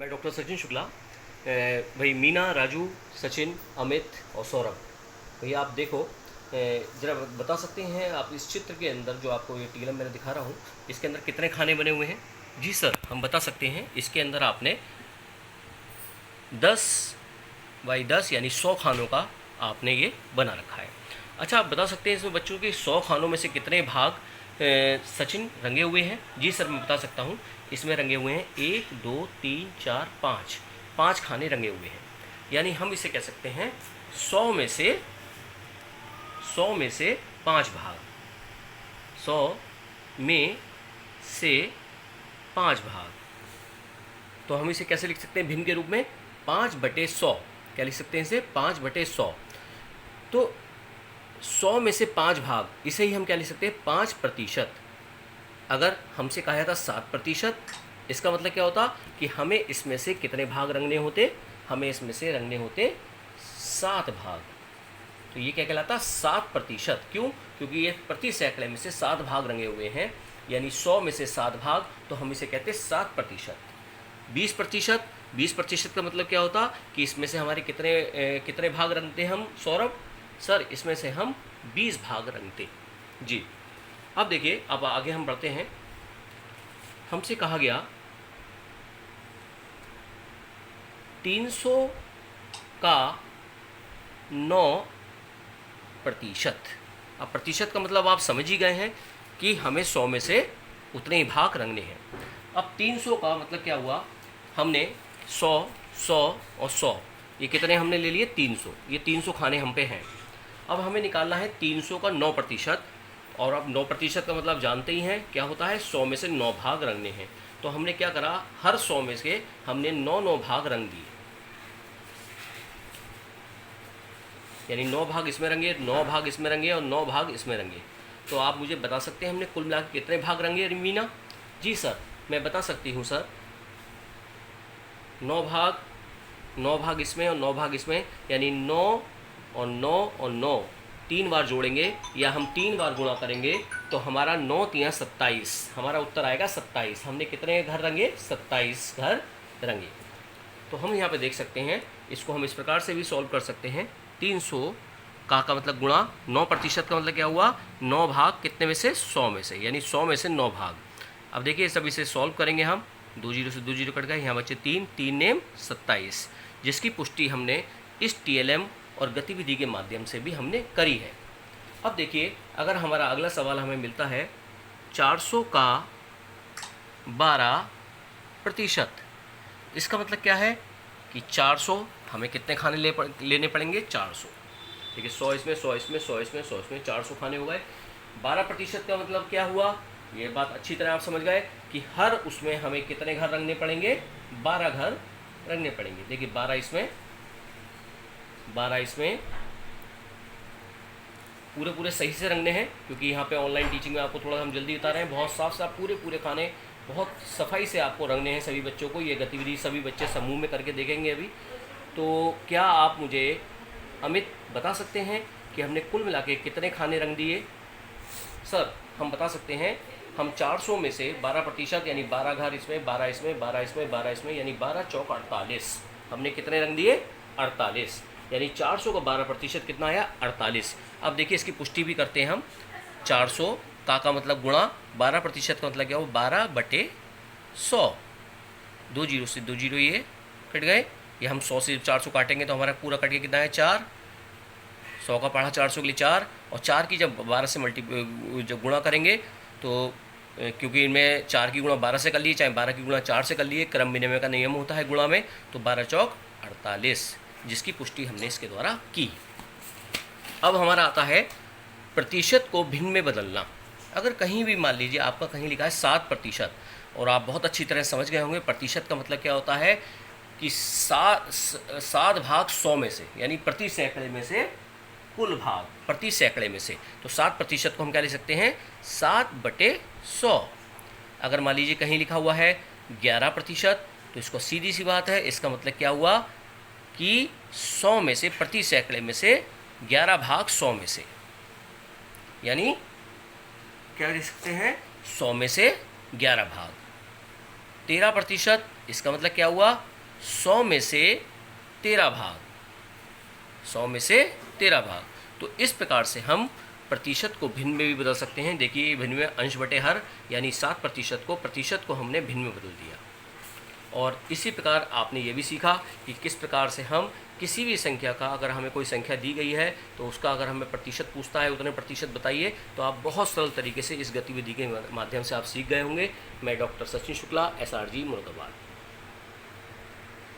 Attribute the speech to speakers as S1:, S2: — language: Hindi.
S1: मैं डॉक्टर सचिन शुक्ला। भाई मीना, राजू, सचिन, अमित और सौरभ, भैया आप देखो, ज़रा बता सकते हैं आप इस चित्र के अंदर जो आपको ये टीलम मैंने दिखा रहा हूँ, इसके अंदर कितने खाने बने हुए हैं? जी सर, हम बता सकते हैं। इसके अंदर आपने 10 बाई 10 यानी 100 खानों का आपने ये बना रखा है। अच्छा, आप बता सकते हैं इसमें बच्चों के 100 खानों में से कितने भाग सचिन रंगे हुए हैं? जी सर, मैं बता सकता हूँ। इसमें रंगे हुए हैं 1 2 3 4 5, 5 खाने रंगे हुए हैं। यानी हम इसे कह सकते हैं 100 में से 5 भाग, 100 में से 5 भाग। तो हम इसे कैसे लिख सकते हैं भिन्न के रूप में? 5/100। क्या लिख सकते हैं इसे? 5/100। तो 100 में से 5 भाग, इसे ही हम क्या लिख सकते हैं? 5%। अगर हमसे कहा जाता 7%, इसका मतलब क्या होता कि हमें इसमें से कितने भाग रंगने होते? हमें इसमें से रंगने होते 7 भाग। तो ये क्या कहलाता? 7%। क्यों? क्योंकि ये प्रति सैकड़े में से 7 भाग रंगे हुए हैं, यानी 100 में से 7 भाग, तो हम इसे कहते 7%। 20%, 20% का मतलब क्या होता कि इसमें से हमारे कितने भाग रंगते हम सौरभ? सर, इसमें से हम 20 भाग रंगते। जी, अब देखिए, अब आगे हम बढ़ते हैं। हमसे कहा गया 300 का 9%। अब प्रतिशत का मतलब आप समझ ही गए हैं कि हमें 100 में से उतने ही भाग रंगने हैं। अब 300 का मतलब क्या हुआ? हमने 100, 100 और 100, ये कितने हमने ले लिए? 300। ये 300 खाने हम पे हैं। अब हमें निकालना है 300 का 9%। और अब 9% का मतलब जानते ही हैं क्या होता है? 100 में से 9 भाग रंगने हैं। तो हमने क्या करा? हर 100 में से हमने 9 भाग रंग दिए, यानी 9 भाग इसमें रंगे, 9 भाग इसमें रंगे और 9 भाग इसमें रंगे। तो आप मुझे बता सकते हैं हमने कुल मिला के कितने भाग रंगे मीना? जी सर, मैं बता सकती हूँ सर। 9 भाग इसमें और 9 भाग इसमें, यानी 9 और 9 और 9 3 बार जोड़ेंगे या हम 3 बार गुणा करेंगे तो हमारा 9 3 27, हमारा उत्तर आएगा 27। हमने कितने घर रंगे? 27 घर रंगे। तो हम यहाँ पे देख सकते हैं, इसको हम इस प्रकार से भी सॉल्व कर सकते हैं। 300 का मतलब गुणा 9% का मतलब क्या हुआ? 9 भाग कितने में से? 100 में से, यानी 100 में से 9 भाग। अब देखिए, सब इसे सॉल्व करेंगे हम। 2 जीरो से 2 जीरो कट गए, यहाँ बचे 3, 3 नेम 27, जिसकी पुष्टि हमने इस TLM और गतिविधि के माध्यम से भी हमने करी है। अब देखिए, अगर हमारा अगला सवाल हमें मिलता है 400 का 12%, इसका मतलब क्या है कि 400 हमें कितने खाने लेने पड़ेंगे? 400। ठीक है, 100 इसमें, 100 इसमें, 100 इसमें, 100 इसमें, 400 खाने हो गए। 12% का मतलब क्या हुआ? ये बात अच्छी तरह आप समझ गए कि हर उसमें हमें कितने घर रंगने पड़ेंगे? 12 घर रंगने पड़ेंगे। देखिए, 12 इसमें, 12 इसमें, पूरे सही से रंगने हैं, क्योंकि यहाँ पे ऑनलाइन टीचिंग में आपको थोड़ा हम जल्दी बता रहे हैं। बहुत साफ साफ पूरे खाने बहुत सफाई से आपको रंगने हैं सभी बच्चों को। ये गतिविधि सभी बच्चे समूह में करके देखेंगे अभी। तो क्या आप मुझे अमित बता सकते हैं कि हमने कुल मिला के कितने खाने रंग दिए? सर, हम बता सकते हैं, हम 400 में से 12% यानी 12 घर इसमें, 12 इसमें, 12 इसमें, 12 इसमें, यानी 12 चौक 48, हमने कितने रंग दिए? 48। यानी 400 का 12% कितना आया? 48। अब देखिए, इसकी पुष्टि भी करते हैं हम। 400 का मतलब गुणा 12% का मतलब क्या हो? 12/100। 2 जीरो से 2 जीरो ये कट गए। ये हम 100 से 400 काटेंगे तो हमारा पूरा कट के कितना है? 4। 100 का पढ़ा 400 के लिए 4, और 4 की जब 12 से जब गुणा करेंगे तो क्योंकि इनमें 4 की गुणा 12 से कर लिए, चाहे 12 की गुणा 4 से कर लिए, क्रम विनिमय का नियम होता है गुणा में, तो 12 चौक 48, जिसकी पुष्टि हमने इसके द्वारा की। अब हमारा आता है प्रतिशत को भिन्न में बदलना। अगर कहीं भी मान लीजिए आपका कहीं लिखा है 7%, और आप बहुत अच्छी तरह समझ गए होंगे प्रतिशत का मतलब क्या होता है कि 7 भाग 100 में से, यानी प्रति सैकड़े में से कुल भाग प्रति सैकड़े में से। तो 7% को हम क्या ले सकते हैं? 7/100। अगर मान लीजिए कहीं लिखा हुआ है 11%, तो इसको सीधी सी बात है, इसका मतलब क्या हुआ कि 100 में से, प्रति सैकड़े में से 11 भाग 100 में से, यानी क्या लिख सकते हैं? 100 में से 11 भाग। 13%, इसका मतलब क्या हुआ, 100 में से 13 भाग, 100 में से 13 भाग। तो इस प्रकार से हम प्रतिशत को भिन्न में भी बदल सकते हैं। देखिए भिन्न में अंश बटे हर, यानी 7% को हमने भिन्न में बदल दिया। और इसी प्रकार आपने ये भी सीखा कि किस प्रकार से हम किसी भी संख्या का, अगर हमें कोई संख्या दी गई है तो उसका अगर हमें प्रतिशत पूछता है उतने प्रतिशत बताइए, तो आप बहुत सरल तरीके से इस गतिविधि के माध्यम से आप सीख गए होंगे। मैं डॉक्टर सचिन शुक्ला, SRG मुरादाबाद।